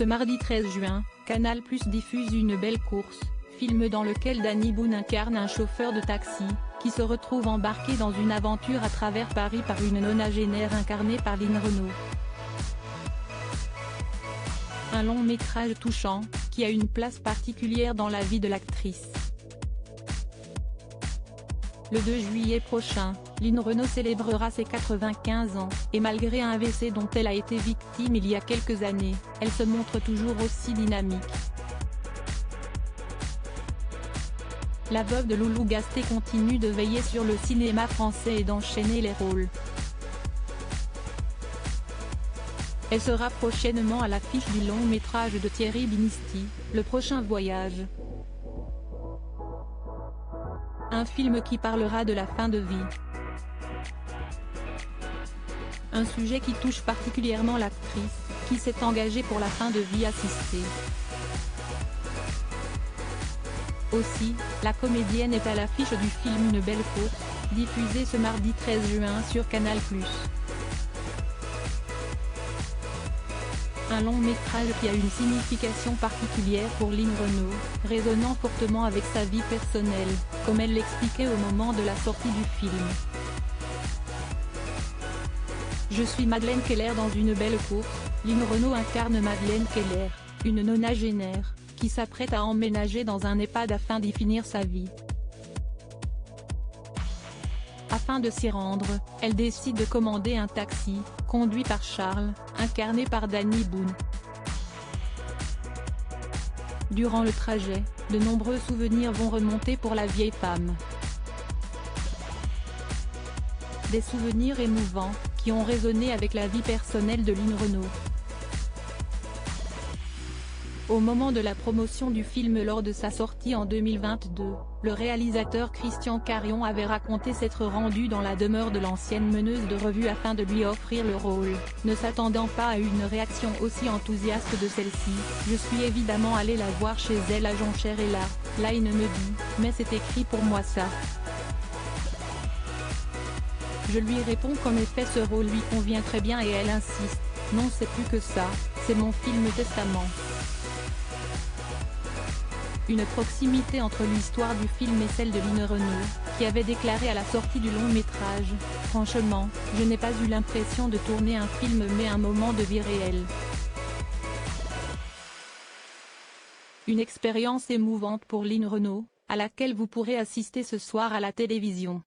Ce mardi 13 juin, Canal+ diffuse Une belle course, film dans lequel Danny Boone incarne un chauffeur de taxi, qui se retrouve embarqué dans une aventure à travers Paris par une nonagénaire incarnée par Line Renaud. Un long métrage touchant, qui a une place particulière dans la vie de l'actrice. Le 2 juillet prochain, Line Renaud célébrera ses 95 ans, et malgré un AVC dont elle a été victime il y a quelques années, elle se montre toujours aussi dynamique. La veuve de Loulou Gasté continue de veiller sur le cinéma français et d'enchaîner les rôles. Elle sera prochainement à l'affiche du long métrage de Thierry Binisti, Le prochain voyage. Un film qui parlera de la fin de vie. Un sujet qui touche particulièrement l'actrice, qui s'est engagée pour la fin de vie assistée. Aussi, la comédienne est à l'affiche du film Une belle course, diffusé ce mardi 13 juin sur Canal+. Un long métrage qui a une signification particulière pour Line Renaud, résonnant fortement avec sa vie personnelle, comme elle l'expliquait au moment de la sortie du film. Je suis Madeleine Keller dans Une belle course. Line Renaud incarne Madeleine Keller, une nonagénaire, qui s'apprête à emménager dans un EHPAD afin d'y finir sa vie. Afin de s'y rendre, elle décide de commander un taxi, conduit par Charles, incarné par Danny Boone. Durant le trajet, de nombreux souvenirs vont remonter pour la vieille femme. Des souvenirs émouvants, qui ont résonné avec la vie personnelle de Line Renaud. Au moment de la promotion du film lors de sa sortie en 2022, le réalisateur Christian Carion avait raconté s'être rendu dans la demeure de l'ancienne meneuse de revue afin de lui offrir le rôle, ne s'attendant pas à une réaction aussi enthousiaste de celle-ci. Je suis évidemment allé la voir chez elle à Jonchère et là il me dit « mais c'est écrit pour moi ça ». Je lui réponds qu'en effet ce rôle lui convient très bien et elle insiste « non c'est plus que ça, c'est mon film testament ». Une proximité entre l'histoire du film et celle de Line Renaud, qui avait déclaré à la sortie du long métrage « Franchement, je n'ai pas eu l'impression de tourner un film mais un moment de vie réelle. Une expérience émouvante pour Line Renaud, à laquelle vous pourrez assister ce soir à la télévision.